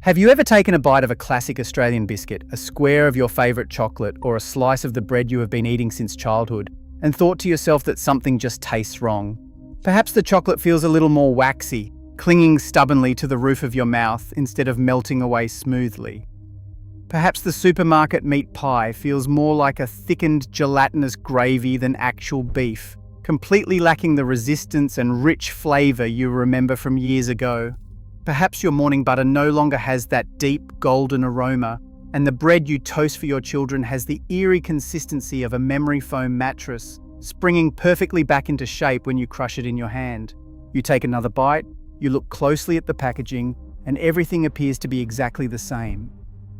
Have you ever taken a bite of a classic Australian biscuit, a square of your favourite chocolate, or a slice of the bread you have been eating since childhood, and thought to yourself that something just tastes wrong? Perhaps the chocolate feels a little more waxy, clinging stubbornly to the roof of your mouth instead of melting away smoothly. Perhaps the supermarket meat pie feels more like a thickened gelatinous gravy than actual beef, completely lacking the resistance and rich flavour you remember from years ago. Perhaps your morning butter no longer has that deep golden aroma, and the bread you toast for your children has the eerie consistency of a memory foam mattress, springing perfectly back into shape when you crush it in your hand. You take another bite, you look closely at the packaging, and everything appears to be exactly the same.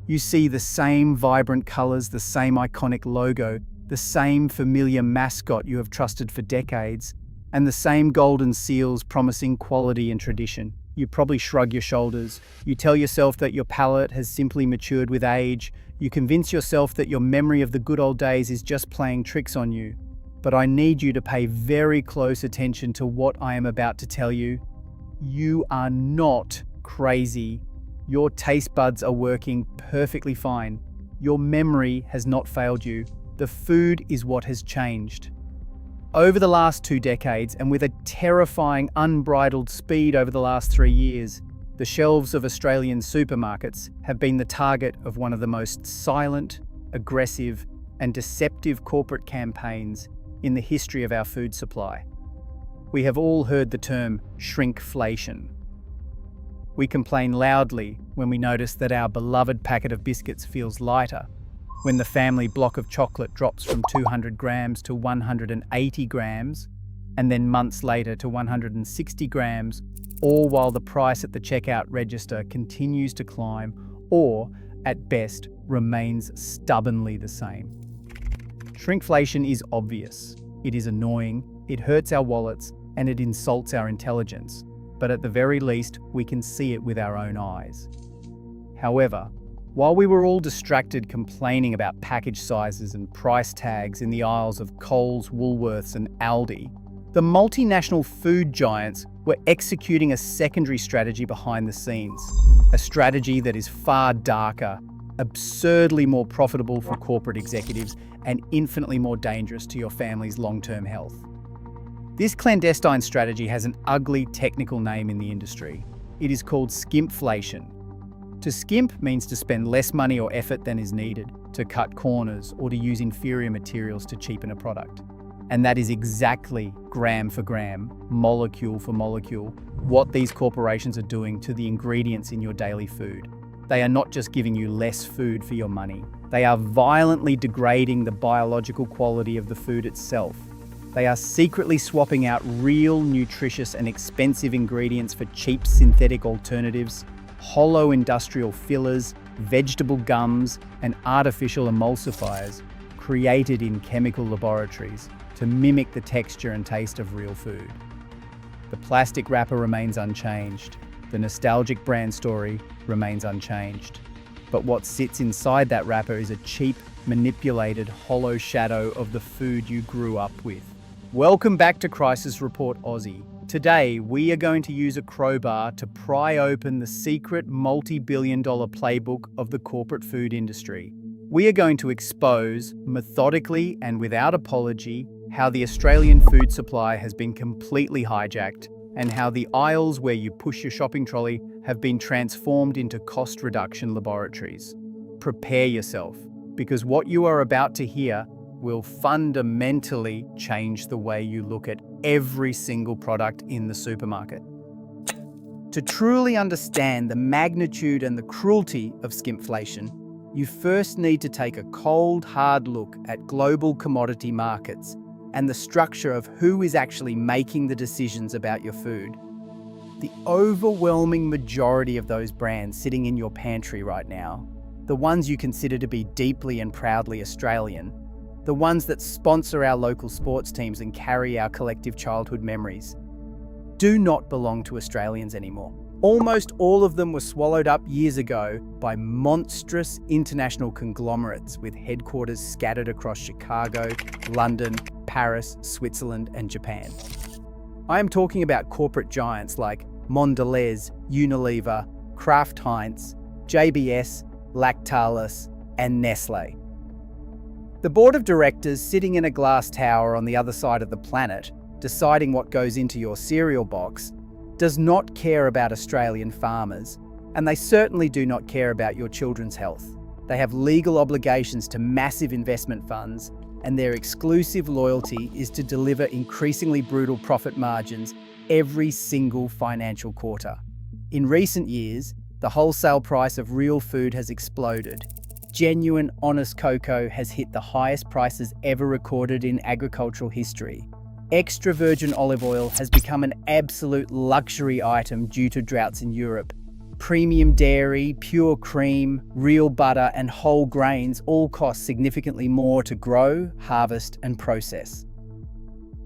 You see the same vibrant colours, the same iconic logo, the same familiar mascot you have trusted for decades, and the same golden seals promising quality and tradition. You probably shrug your shoulders. You tell yourself that your palate has simply matured with age. You convince yourself that your memory of the good old days is just playing tricks on you. But I need you to pay very close attention to what I am about to tell you. You are not crazy. Your taste buds are working perfectly fine. Your memory has not failed you. The food is what has changed. Over the last 2 decades, and with a terrifying, unbridled speed over the last 3 years, the shelves of Australian supermarkets have been the target of one of the most silent, aggressive, and deceptive corporate campaigns in the history of our food supply. We have all heard the term shrinkflation. We complain loudly when we notice that our beloved packet of biscuits feels lighter, when the family block of chocolate drops from 200 grams to 180 grams, and then months later to 160 grams, all while the price at the checkout register continues to climb, or, at best, remains stubbornly the same. Shrinkflation is obvious. It is annoying, it hurts our wallets, and it insults our intelligence. But at the very least, we can see it with our own eyes. However, while we were all distracted complaining about package sizes and price tags in the aisles of Coles, Woolworths, and Aldi, the multinational food giants were executing a secondary strategy behind the scenes, a strategy that is far darker, absurdly more profitable for corporate executives, and infinitely more dangerous to your family's long-term health. This clandestine strategy has an ugly technical name in the industry. It is called skimpflation. To skimp means to spend less money or effort than is needed, to cut corners, or to use inferior materials to cheapen a product. And that is exactly, gram for gram, molecule for molecule, what these corporations are doing to the ingredients in your daily food. They are not just giving you less food for your money. They are violently degrading the biological quality of the food itself. They are secretly swapping out real, nutritious, and expensive ingredients for cheap synthetic alternatives, hollow industrial fillers, vegetable gums, and artificial emulsifiers created in chemical laboratories to mimic the texture and taste of real food. The plastic wrapper remains unchanged. The nostalgic brand story remains unchanged. But what sits inside that wrapper is a cheap, manipulated, hollow shadow of the food you grew up with. Welcome back to Crisis Report Aussie. Today, we are going to use a crowbar to pry open the secret multi-billion-dollar playbook of the corporate food industry. We are going to expose, methodically and without apology, how the Australian food supply has been completely hijacked and how the aisles where you push your shopping trolley have been transformed into cost reduction laboratories. Prepare yourself, because what you are about to hear will fundamentally change the way you look at every single product in the supermarket. To truly understand the magnitude and the cruelty of skimpflation, you first need to take a cold, hard look at global commodity markets and the structure of who is actually making the decisions about your food. The overwhelming majority of those brands sitting in your pantry right now, the ones you consider to be deeply and proudly Australian, the ones that sponsor our local sports teams and carry our collective childhood memories, do not belong to Australians anymore. Almost all of them were swallowed up years ago by monstrous international conglomerates with headquarters scattered across Chicago, London, Paris, Switzerland, and Japan. I am talking about corporate giants like Mondelez, Unilever, Kraft Heinz, JBS, Lactalis, and Nestle. The board of directors sitting in a glass tower on the other side of the planet, deciding what goes into your cereal box, does not care about Australian farmers, and they certainly do not care about your children's health. They have legal obligations to massive investment funds, and their exclusive loyalty is to deliver increasingly brutal profit margins every single financial quarter. In recent years, the wholesale price of real food has exploded. Genuine, honest cocoa has hit the highest prices ever recorded in agricultural history. Extra virgin olive oil has become an absolute luxury item due to droughts in Europe. Premium dairy, pure cream, real butter, and whole grains all cost significantly more to grow, harvest, and process.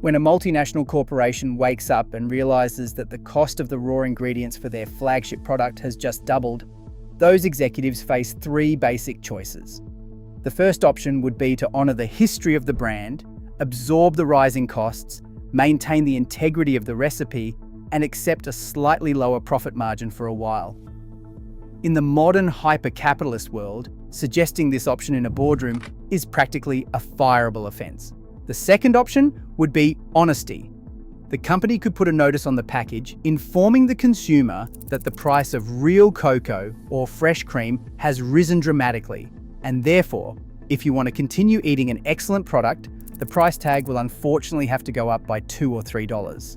When a multinational corporation wakes up and realizes that the cost of the raw ingredients for their flagship product has just doubled, those executives face three basic choices. The first option would be to honor the history of the brand, absorb the rising costs, maintain the integrity of the recipe, and accept a slightly lower profit margin for a while. In the modern hyper-capitalist world, suggesting this option in a boardroom is practically a fireable offense. The second option would be honesty. The company could put a notice on the package informing the consumer that the price of real cocoa or fresh cream has risen dramatically, and therefore, if you want to continue eating an excellent product, the price tag will unfortunately have to go up by $2 or $3.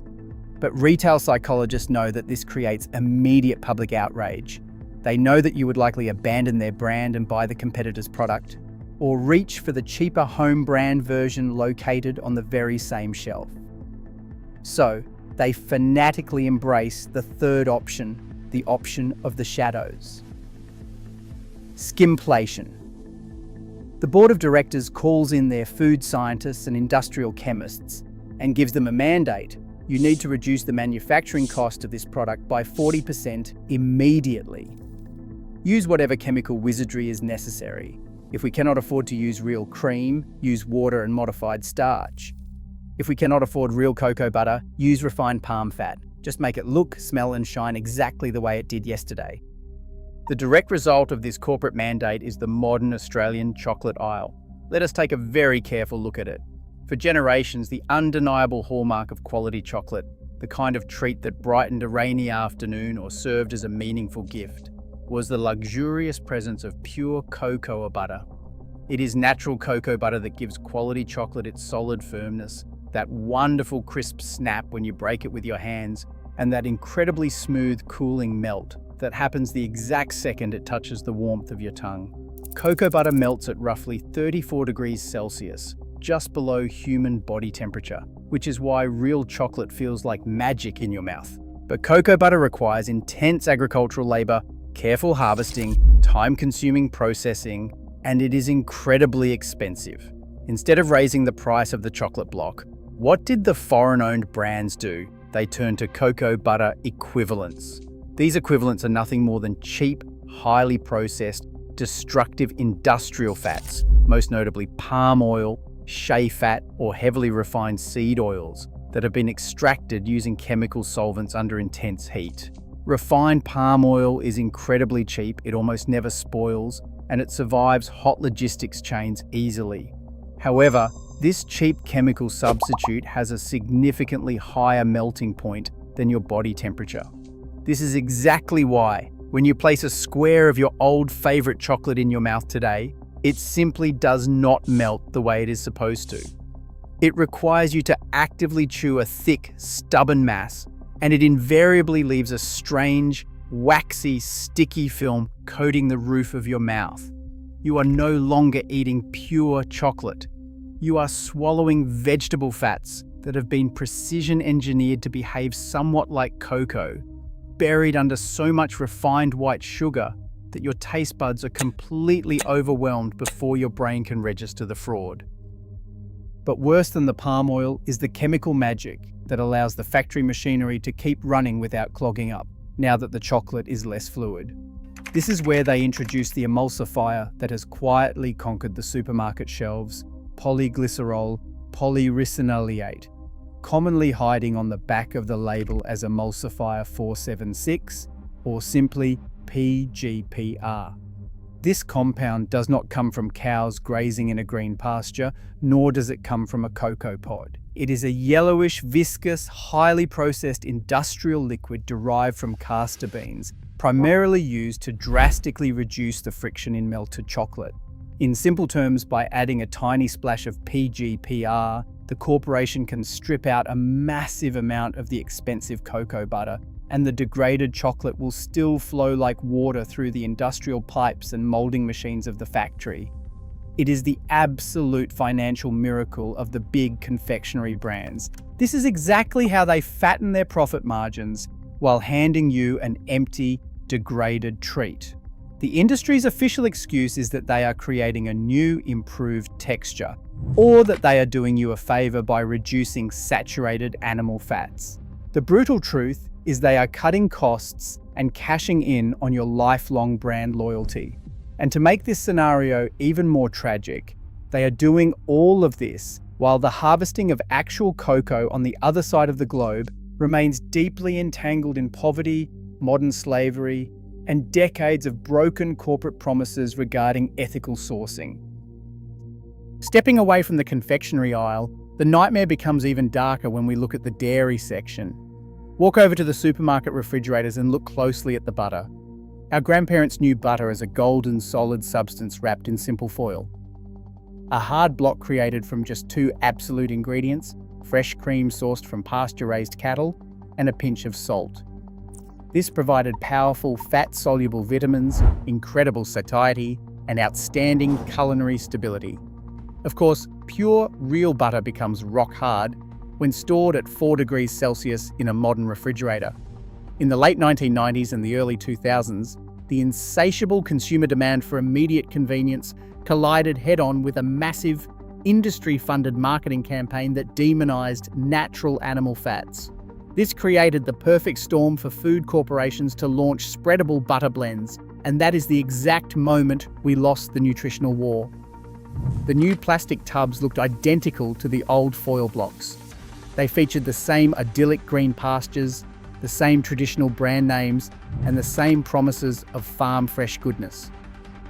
But retail psychologists know that this creates immediate public outrage. They know that you would likely abandon their brand and buy the competitor's product, or reach for the cheaper home brand version located on the very same shelf. So, they fanatically embrace the third option, the option of the shadows. Skimpflation. The board of directors calls in their food scientists and industrial chemists and gives them a mandate. You need to reduce the manufacturing cost of this product by 40% immediately. Use whatever chemical wizardry is necessary. If we cannot afford to use real cream, use water and modified starch. If we cannot afford real cocoa butter, use refined palm fat. Just make it look, smell and shine exactly the way it did yesterday. The direct result of this corporate mandate is the modern Australian chocolate aisle. Let us take a very careful look at it. For generations, the undeniable hallmark of quality chocolate, the kind of treat that brightened a rainy afternoon or served as a meaningful gift, was the luxurious presence of pure cocoa butter. It is natural cocoa butter that gives quality chocolate its solid firmness, that wonderful crisp snap when you break it with your hands, and that incredibly smooth, cooling melt that happens the exact second it touches the warmth of your tongue. Cocoa butter melts at roughly 34 degrees Celsius, just below human body temperature, which is why real chocolate feels like magic in your mouth. But cocoa butter requires intense agricultural labor, careful harvesting, time-consuming processing, and it is incredibly expensive. Instead of raising the price of the chocolate block, what did the foreign-owned brands do? They turned to cocoa butter equivalents. These equivalents are nothing more than cheap, highly processed, destructive industrial fats, most notably palm oil, shea fat, or heavily refined seed oils that have been extracted using chemical solvents under intense heat. Refined palm oil is incredibly cheap, it almost never spoils, and it survives hot logistics chains easily. However, this cheap chemical substitute has a significantly higher melting point than your body temperature. This is exactly why, when you place a square of your old favorite chocolate in your mouth today, it simply does not melt the way it is supposed to. It requires you to actively chew a thick, stubborn mass, and it invariably leaves a strange, waxy, sticky film coating the roof of your mouth. You are no longer eating pure chocolate. You are swallowing vegetable fats that have been precision engineered to behave somewhat like cocoa, buried under so much refined white sugar that your taste buds are completely overwhelmed before your brain can register the fraud. But worse than the palm oil is the chemical magic that allows the factory machinery to keep running without clogging up, now that the chocolate is less fluid. This is where they introduce the emulsifier that has quietly conquered the supermarket shelves, polyglycerol polyricinoleate, commonly hiding on the back of the label as Emulsifier 476, or simply PGPR. This compound does not come from cows grazing in a green pasture, nor does it come from a cocoa pod. It is a yellowish, viscous, highly processed industrial liquid derived from castor beans, primarily used to drastically reduce the friction in melted chocolate. In simple terms, by adding a tiny splash of PGPR, the corporation can strip out a massive amount of the expensive cocoa butter, and the degraded chocolate will still flow like water through the industrial pipes and molding machines of the factory. It is the absolute financial miracle of the big confectionery brands. This is exactly how they fatten their profit margins while handing you an empty, degraded treat. The industry's official excuse is that they are creating a new, improved texture, or that they are doing you a favor by reducing saturated animal fats. The brutal truth is they are cutting costs and cashing in on your lifelong brand loyalty. And to make this scenario even more tragic, they are doing all of this while the harvesting of actual cocoa on the other side of the globe remains deeply entangled in poverty, modern slavery, and decades of broken corporate promises regarding ethical sourcing. Stepping away from the confectionery aisle, the nightmare becomes even darker when we look at the dairy section. Walk over to the supermarket refrigerators and look closely at the butter. Our grandparents knew butter as a golden, solid substance wrapped in simple foil. A hard block created from just two absolute ingredients: fresh cream sourced from pasture-raised cattle and a pinch of salt. This provided powerful, fat-soluble vitamins, incredible satiety, and outstanding culinary stability. Of course, pure, real butter becomes rock hard when stored at 4 degrees Celsius in a modern refrigerator. In the late 1990s and the early 2000s, the insatiable consumer demand for immediate convenience collided head-on with a massive, industry-funded marketing campaign that demonized natural animal fats. This created the perfect storm for food corporations to launch spreadable butter blends, and that is the exact moment we lost the nutritional war. The new plastic tubs looked identical to the old foil blocks. They featured the same idyllic green pastures, the same traditional brand names, and the same promises of farm-fresh goodness.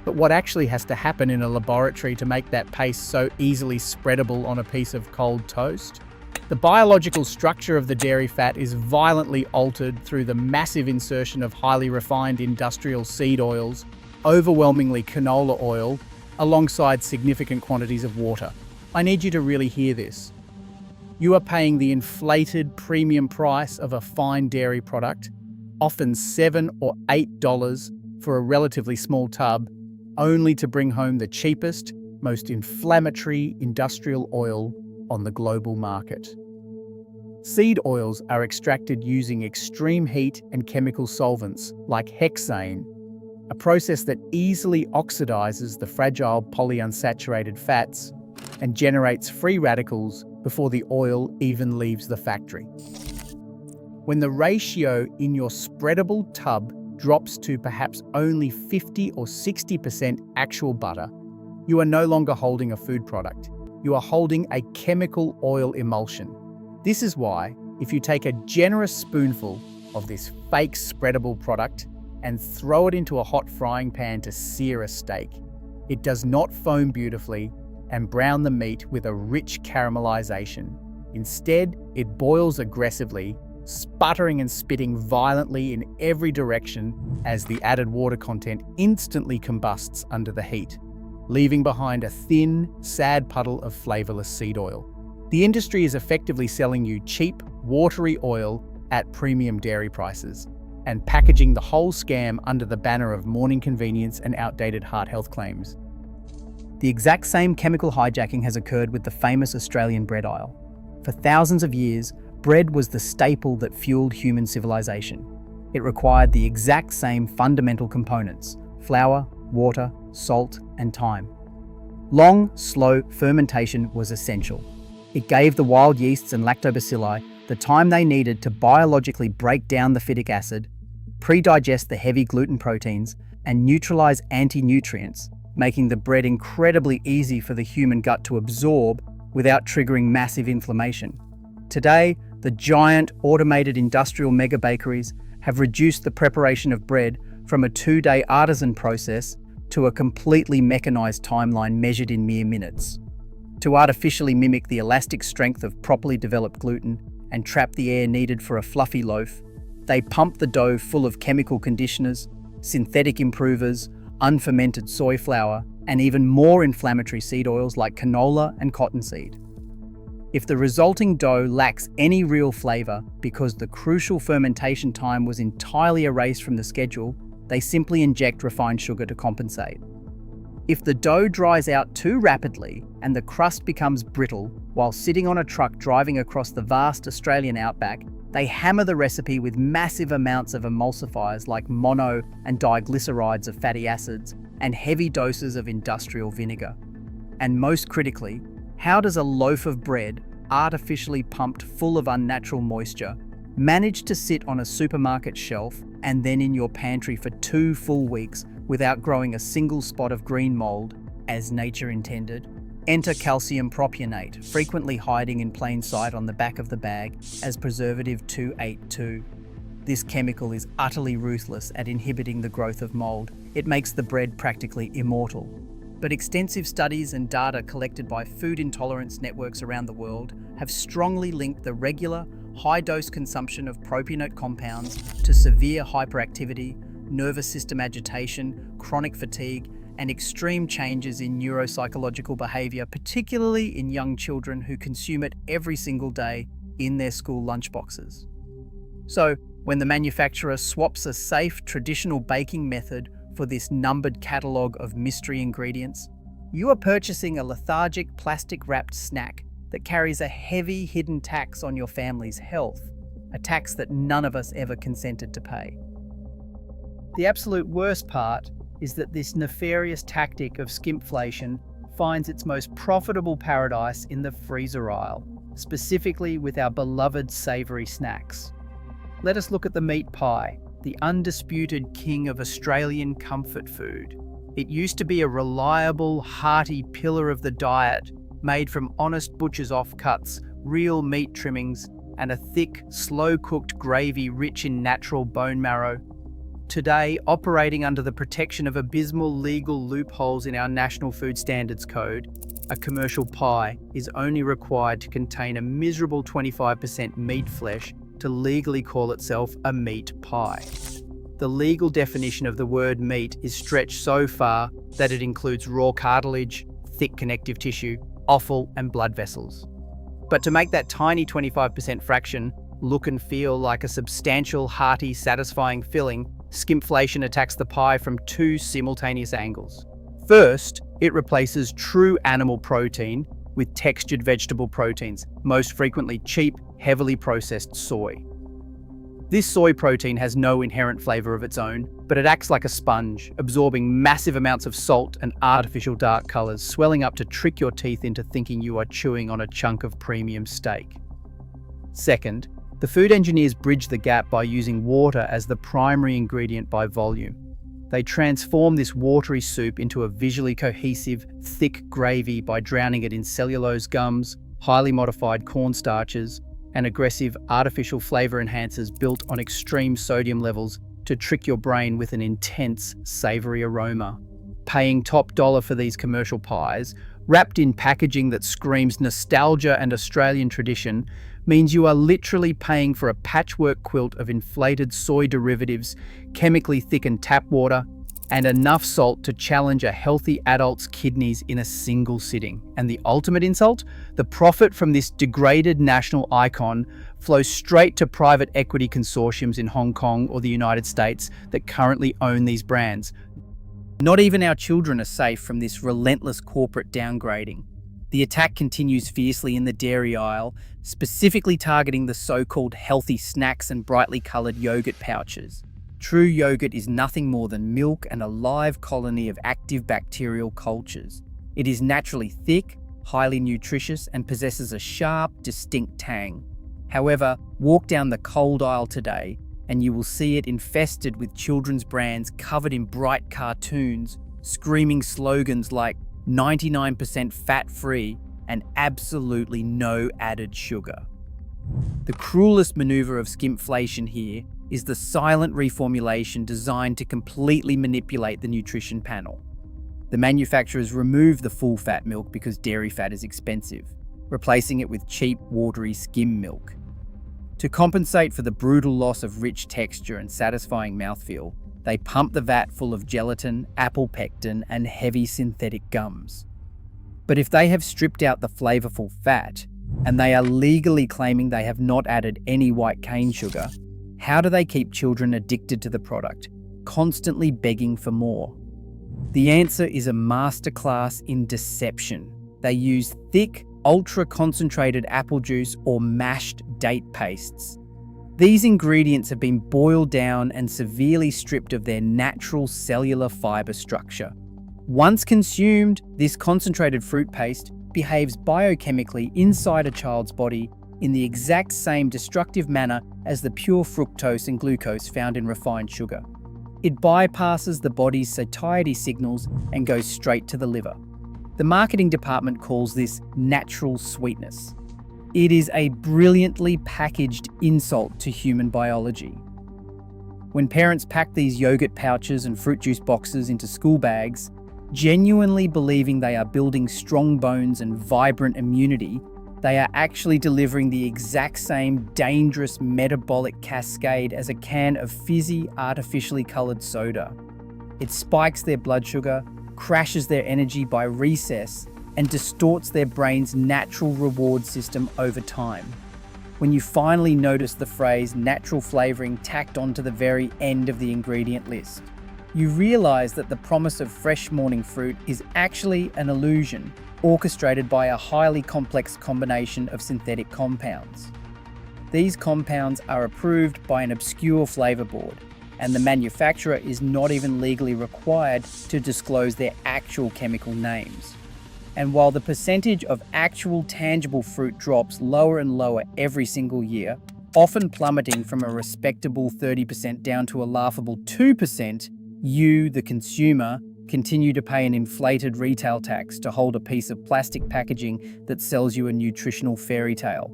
But what actually has to happen in a laboratory to make that paste so easily spreadable on a piece of cold toast? The biological structure of the dairy fat is violently altered through the massive insertion of highly refined industrial seed oils, overwhelmingly canola oil, alongside significant quantities of water. I need you to really hear this. You are paying the inflated premium price of a fine dairy product, often $7 or $8 for a relatively small tub, only to bring home the cheapest, most inflammatory industrial oil on the global market. Seed oils are extracted using extreme heat and chemical solvents like hexane, a process that easily oxidizes the fragile polyunsaturated fats and generates free radicals before the oil even leaves the factory. When the ratio in your spreadable tub drops to perhaps only 50 or 60% actual butter, you are no longer holding a food product. You are holding a chemical oil emulsion. This is why, if you take a generous spoonful of this fake spreadable product and throw it into a hot frying pan to sear a steak, it does not foam beautifully and brown the meat with a rich caramelization. Instead, it boils aggressively, sputtering and spitting violently in every direction as the added water content instantly combusts under the heat, leaving behind a thin, sad puddle of flavorless seed oil. The industry is effectively selling you cheap, watery oil at premium dairy prices, and packaging the whole scam under the banner of morning convenience and outdated heart health claims. The exact same chemical hijacking has occurred with the famous Australian bread aisle. For thousands of years, bread was the staple that fueled human civilization. It required the exact same fundamental components: flour, water, salt, and time. Long, slow fermentation was essential. It gave the wild yeasts and lactobacilli the time they needed to biologically break down the phytic acid, pre-digest the heavy gluten proteins, and neutralize anti-nutrients, making the bread incredibly easy for the human gut to absorb without triggering massive inflammation. Today, the giant automated industrial mega bakeries have reduced the preparation of bread from a 2-day artisan process to a completely mechanized timeline measured in mere minutes. To artificially mimic the elastic strength of properly developed gluten and trap the air needed for a fluffy loaf, they pump the dough full of chemical conditioners, synthetic improvers, unfermented soy flour, and even more inflammatory seed oils like canola and cottonseed. If the resulting dough lacks any real flavor because the crucial fermentation time was entirely erased from the schedule, they simply inject refined sugar to compensate. If the dough dries out too rapidly and the crust becomes brittle while sitting on a truck driving across the vast Australian outback, they hammer the recipe with massive amounts of emulsifiers like mono and diglycerides of fatty acids and heavy doses of industrial vinegar. And most critically, how does a loaf of bread, artificially pumped full of unnatural moisture, manage to sit on a supermarket shelf and then in your pantry for 2 full weeks without growing a single spot of green mold, as nature intended? Enter calcium propionate, frequently hiding in plain sight on the back of the bag as preservative 282. This chemical is utterly ruthless at inhibiting the growth of mold. It makes the bread practically immortal. But extensive studies and data collected by food intolerance networks around the world have strongly linked the regular, high-dose consumption of propionate compounds to severe hyperactivity, nervous system agitation, chronic fatigue, and extreme changes in neuropsychological behavior, particularly in young children who consume it every single day in their school lunchboxes. So, when the manufacturer swaps a safe, traditional baking method for this numbered catalogue of mystery ingredients, you are purchasing a lethargic, plastic-wrapped snack that carries a heavy hidden tax on your family's health, a tax that none of us ever consented to pay. The absolute worst part is that this nefarious tactic of skimpflation finds its most profitable paradise in the freezer aisle, specifically with our beloved savoury snacks. Let us look at the meat pie, the undisputed king of Australian comfort food. It used to be a reliable, hearty pillar of the diet, made from honest butcher's offcuts, real meat trimmings, and a thick, slow-cooked gravy rich in natural bone marrow. Today, operating under the protection of abysmal legal loopholes in our National Food Standards Code, a commercial pie is only required to contain a miserable 25% meat flesh to legally call itself a meat pie. The legal definition of the word meat is stretched so far that it includes raw cartilage, thick connective tissue, offal, and blood vessels. But to make that tiny 25% fraction look and feel like a substantial, hearty, satisfying filling, Skimpflation attacks the pie from 2 simultaneous angles. First, it replaces true animal protein with textured vegetable proteins, most frequently cheap, heavily processed soy. This soy protein has no inherent flavor of its own, but it acts like a sponge, absorbing massive amounts of salt and artificial dark colors, swelling up to trick your teeth into thinking you are chewing on a chunk of premium steak. Second, the food engineers bridge the gap by using water as the primary ingredient by volume. They transform this watery soup into a visually cohesive, thick gravy by drowning it in cellulose gums, highly modified cornstarches, and aggressive artificial flavor enhancers built on extreme sodium levels to trick your brain with an intense, savory aroma. Paying top dollar for these commercial pies, wrapped in packaging that screams nostalgia and Australian tradition, means you are literally paying for a patchwork quilt of inflated soy derivatives, chemically thickened tap water, and enough salt to challenge a healthy adult's kidneys in a single sitting. And the ultimate insult? The profit from this degraded national icon flows straight to private equity consortiums in Hong Kong or the United States that currently own these brands. Not even our children are safe from this relentless corporate downgrading. The attack continues fiercely in the dairy aisle, specifically targeting the so-called healthy snacks and brightly coloured yogurt pouches. True yogurt is nothing more than milk and a live colony of active bacterial cultures. It is naturally thick, highly nutritious, and possesses a sharp, distinct tang. However, walk down the cold aisle today, and you will see it infested with children's brands covered in bright cartoons, screaming slogans like 99% fat-free and absolutely no added sugar. The cruelest maneuver of skimpflation here is the silent reformulation designed to completely manipulate the nutrition panel. The manufacturers remove the full-fat milk because dairy fat is expensive, replacing it with cheap, watery skim milk. To compensate for the brutal loss of rich texture and satisfying mouthfeel, they pump the vat full of gelatin, apple pectin, and heavy synthetic gums. But if they have stripped out the flavorful fat, and they are legally claiming they have not added any white cane sugar, how do they keep children addicted to the product, constantly begging for more? The answer is a masterclass in deception. They use thick, ultra-concentrated apple juice or mashed date pastes. These ingredients have been boiled down and severely stripped of their natural cellular fiber structure. Once consumed, this concentrated fruit paste behaves biochemically inside a child's body in the exact same destructive manner as the pure fructose and glucose found in refined sugar. It bypasses the body's satiety signals and goes straight to the liver. The marketing department calls this natural sweetness. It is a brilliantly packaged insult to human biology. When parents pack these yogurt pouches and fruit juice boxes into school bags, genuinely believing they are building strong bones and vibrant immunity, they are actually delivering the exact same dangerous metabolic cascade as a can of fizzy, artificially coloured soda. It spikes their blood sugar, crashes their energy by recess, and distorts their brain's natural reward system over time. When you finally notice the phrase natural flavouring tacked onto the very end of the ingredient list, you realise that the promise of fresh morning fruit is actually an illusion orchestrated by a highly complex combination of synthetic compounds. These compounds are approved by an obscure flavour board, and the manufacturer is not even legally required to disclose their actual chemical names. And while the percentage of actual tangible fruit drops lower and lower every single year, often plummeting from a respectable 30% down to a laughable 2%, you, the consumer, continue to pay an inflated retail tax to hold a piece of plastic packaging that sells you a nutritional fairy tale.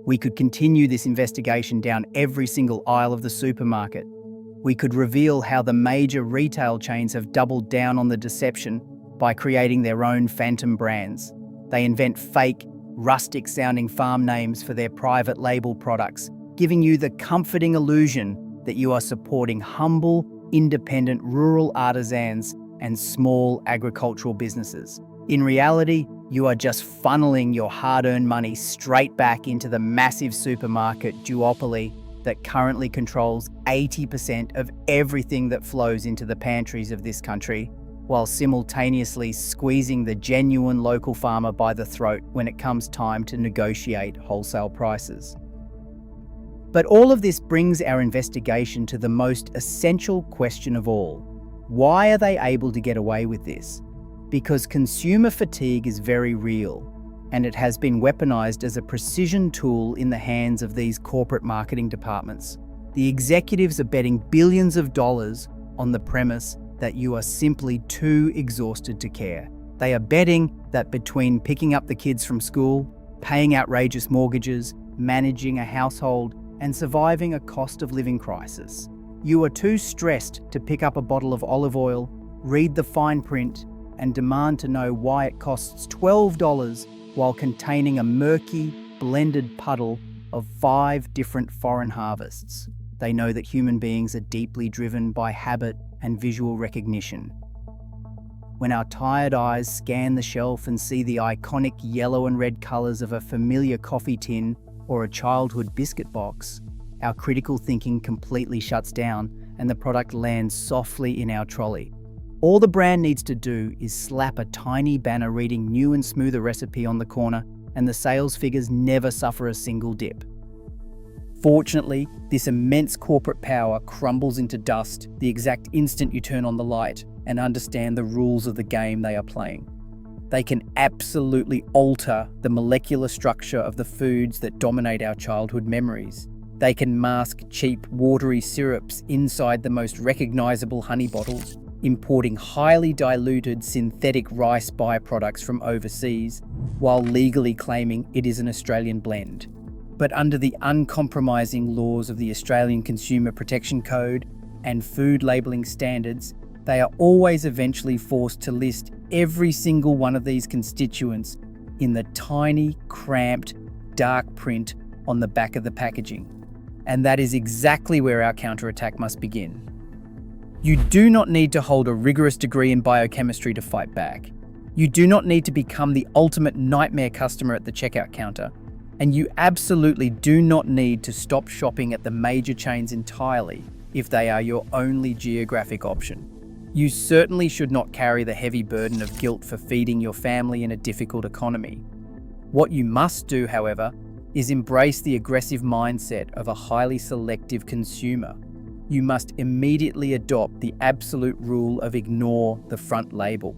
We could continue this investigation down every single aisle of the supermarket. We could reveal how the major retail chains have doubled down on the deception by creating their own phantom brands. They invent fake, rustic-sounding farm names for their private label products, giving you the comforting illusion that you are supporting humble, independent rural artisans and small agricultural businesses. In reality, you are just funneling your hard-earned money straight back into the massive supermarket duopoly that currently controls 80% of everything that flows into the pantries of this country, while simultaneously squeezing the genuine local farmer by the throat when it comes time to negotiate wholesale prices. But all of this brings our investigation to the most essential question of all. Why are they able to get away with this? Because consumer fatigue is very real, and it has been weaponized as a precision tool in the hands of these corporate marketing departments. The executives are betting billions of dollars on the premise that you are simply too exhausted to care. They are betting that between picking up the kids from school, paying outrageous mortgages, managing a household, and surviving a cost of living crisis, you are too stressed to pick up a bottle of olive oil, read the fine print, and demand to know why it costs $12 while containing a murky, blended puddle of 5 different foreign harvests. They know that human beings are deeply driven by habit and visual recognition. When our tired eyes scan the shelf and see the iconic yellow and red colours of a familiar coffee tin or a childhood biscuit box, our critical thinking completely shuts down and the product lands softly in our trolley. All the brand needs to do is slap a tiny banner reading new and smoother recipe on the corner, and the sales figures never suffer a single dip. Fortunately, this immense corporate power crumbles into dust the exact instant you turn on the light and understand the rules of the game they are playing. They can absolutely alter the molecular structure of the foods that dominate our childhood memories. They can mask cheap, watery syrups inside the most recognizable honey bottles, importing highly diluted synthetic rice byproducts from overseas, while legally claiming it is an Australian blend. But under the uncompromising laws of the Australian Consumer Protection Code and food labelling standards, they are always eventually forced to list every single one of these constituents in the tiny, cramped, dark print on the back of the packaging. And that is exactly where our counterattack must begin. You do not need to hold a rigorous degree in biochemistry to fight back. You do not need to become the ultimate nightmare customer at the checkout counter. And you absolutely do not need to stop shopping at the major chains entirely if they are your only geographic option. You certainly should not carry the heavy burden of guilt for feeding your family in a difficult economy. What you must do, however, is embrace the aggressive mindset of a highly selective consumer. You must immediately adopt the absolute rule of ignore the front label.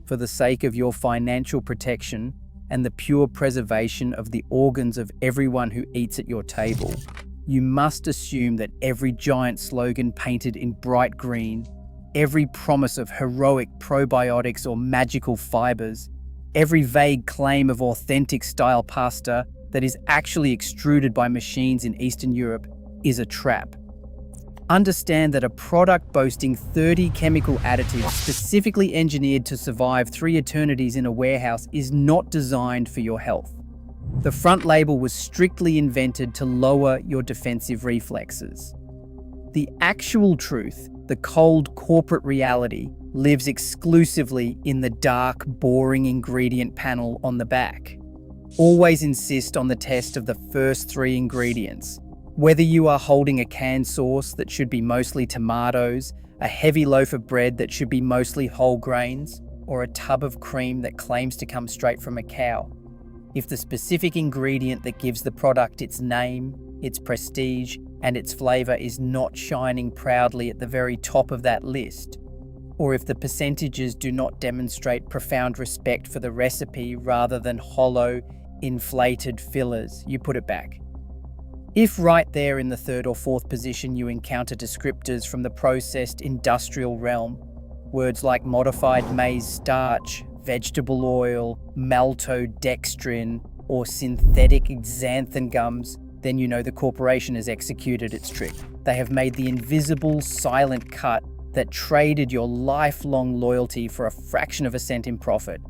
For the sake of your financial protection and the pure preservation of the organs of everyone who eats at your table, you must assume that every giant slogan painted in bright green, every promise of heroic probiotics or magical fibers, every vague claim of authentic style pasta that is actually extruded by machines in Eastern Europe is a trap. Understand that a product boasting 30 chemical additives specifically engineered to survive 3 eternities in a warehouse is not designed for your health. The front label was strictly invented to lower your defensive reflexes. The actual truth, the cold corporate reality, lives exclusively in the dark, boring ingredient panel on the back. Always insist on the test of the first 3 ingredients. Whether you are holding a canned sauce that should be mostly tomatoes, a heavy loaf of bread that should be mostly whole grains, or a tub of cream that claims to come straight from a cow, if the specific ingredient that gives the product its name, its prestige, and its flavour is not shining proudly at the very top of that list, or if the percentages do not demonstrate profound respect for the recipe rather than hollow, inflated fillers, you put it back. If right there in the 3rd or 4th position you encounter descriptors from the processed industrial realm, words like modified maize starch, vegetable oil, maltodextrin, or synthetic xanthan gums, then you know the corporation has executed its trick. They have made the invisible, silent cut that traded your lifelong loyalty for a fraction of a cent in profit.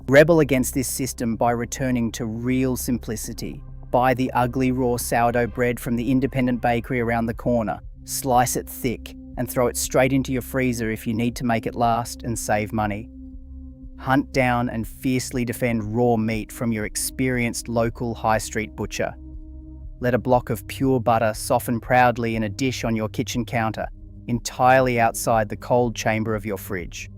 Rebel against this system by returning to real simplicity. Buy the ugly raw sourdough bread from the independent bakery around the corner, slice it thick, and throw it straight into your freezer if you need to make it last and save money. Hunt down and fiercely defend raw meat from your experienced local high street butcher. Let a block of pure butter soften proudly in a dish on your kitchen counter, entirely outside the cold chamber of your fridge.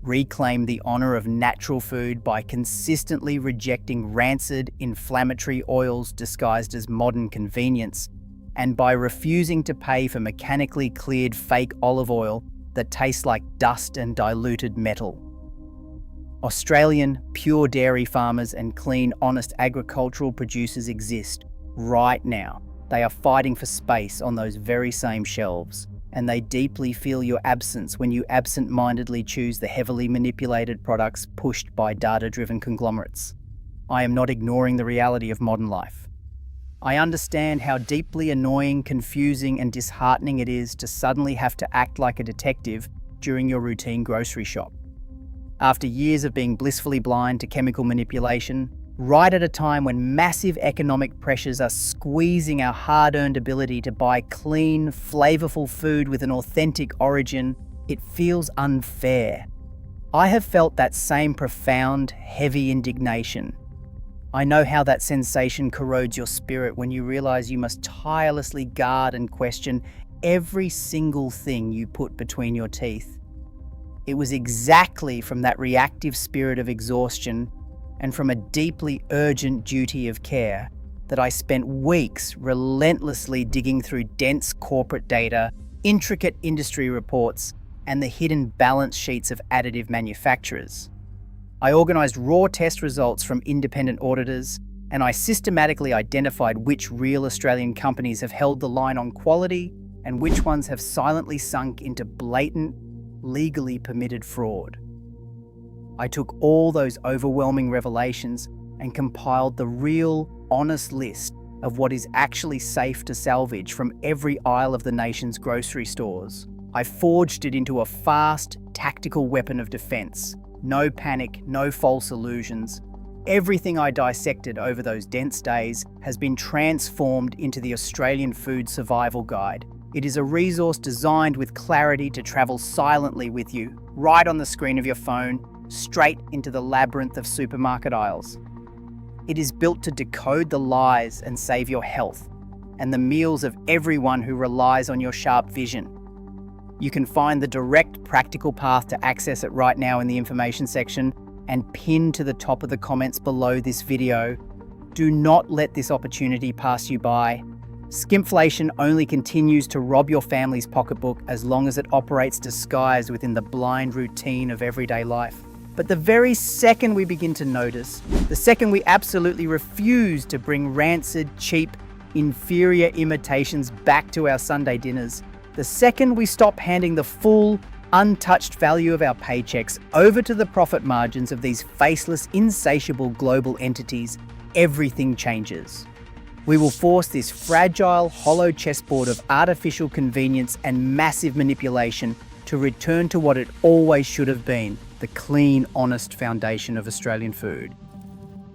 Reclaim the honor of natural food by consistently rejecting rancid, inflammatory oils disguised as modern convenience, and by refusing to pay for mechanically cleared fake olive oil that tastes like dust and diluted metal. Australian pure dairy farmers and clean, honest agricultural producers exist right now. They are fighting for space on those very same shelves, and they deeply feel your absence when you absent-mindedly choose the heavily manipulated products pushed by data-driven conglomerates. I am not ignoring the reality of modern life. I understand how deeply annoying, confusing, and disheartening it is to suddenly have to act like a detective during your routine grocery shop. After years of being blissfully blind to chemical manipulation, right at a time when massive economic pressures are squeezing our hard-earned ability to buy clean, flavorful food with an authentic origin, it feels unfair. I have felt that same profound, heavy indignation. I know how that sensation corrodes your spirit when you realize you must tirelessly guard and question every single thing you put between your teeth. It was exactly from that reactive spirit of exhaustion and from a deeply urgent duty of care that I spent weeks relentlessly digging through dense corporate data, intricate industry reports, and the hidden balance sheets of additive manufacturers. I organized raw test results from independent auditors, and I systematically identified which real Australian companies have held the line on quality and which ones have silently sunk into blatant, legally permitted fraud. I took all those overwhelming revelations and compiled the real, honest list of what is actually safe to salvage from every aisle of the nation's grocery stores. I forged it into a fast, tactical weapon of defense. No panic, no false illusions. Everything I dissected over those dense days has been transformed into the Australian Food Survival Guide. It is a resource designed with clarity to travel silently with you, right on the screen of your phone, straight into the labyrinth of supermarket aisles. It is built to decode the lies and save your health, and the meals of everyone who relies on your sharp vision. You can find the direct, practical path to access it right now in the information section and pinned to the top of the comments below this video. Do not let this opportunity pass you by. Skimpflation only continues to rob your family's pocketbook as long as it operates disguised within the blind routine of everyday life. But the very second we begin to notice, the second we absolutely refuse to bring rancid, cheap, inferior imitations back to our Sunday dinners, the second we stop handing the full, untouched value of our paychecks over to the profit margins of these faceless, insatiable global entities, everything changes. We will force this fragile, hollow chessboard of artificial convenience and massive manipulation to return to what it always should have been, the clean, honest foundation of Australian food.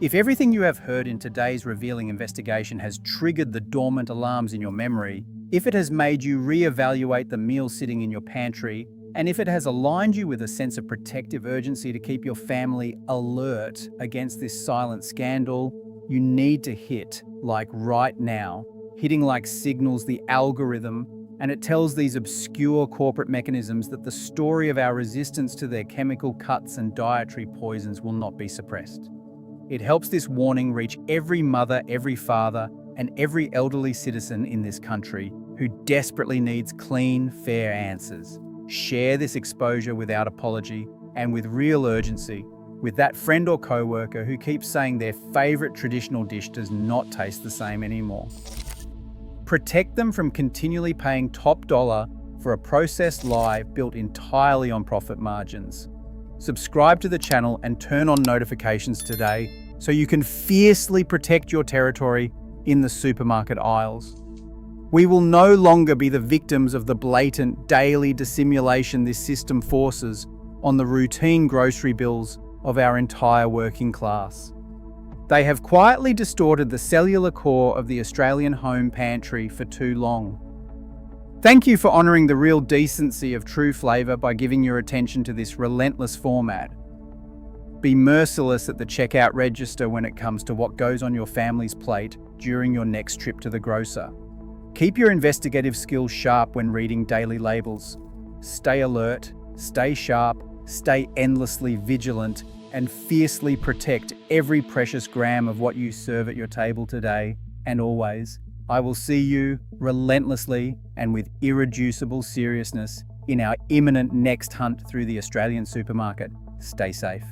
If everything you have heard in today's revealing investigation has triggered the dormant alarms in your memory, if it has made you re-evaluate the meal sitting in your pantry, and if it has aligned you with a sense of protective urgency to keep your family alert against this silent scandal, you need to hit, like right now, hitting like signals the algorithm, and it tells these obscure corporate mechanisms that the story of our resistance to their chemical cuts and dietary poisons will not be suppressed. It helps this warning reach every mother, every father, and every elderly citizen in this country who desperately needs clean, fair answers. Share this exposure without apology and with real urgency with that friend or co-worker who keeps saying their favorite traditional dish does not taste the same anymore. Protect them from continually paying top dollar for a processed lie built entirely on profit margins. Subscribe to the channel and turn on notifications today so you can fiercely protect your territory in the supermarket aisles. We will no longer be the victims of the blatant daily dissimulation this system forces on the routine grocery bills of our entire working class. They have quietly distorted the cellular core of the Australian home pantry for too long. Thank you for honouring the real decency of true flavour by giving your attention to this relentless format. Be merciless at the checkout register when it comes to what goes on your family's plate during your next trip to the grocer. Keep your investigative skills sharp when reading daily labels. Stay alert, stay sharp, stay endlessly vigilant, and fiercely protect every precious gram of what you serve at your table today and always. I will see you relentlessly and with irreducible seriousness in our imminent next hunt through the Australian supermarket. Stay safe.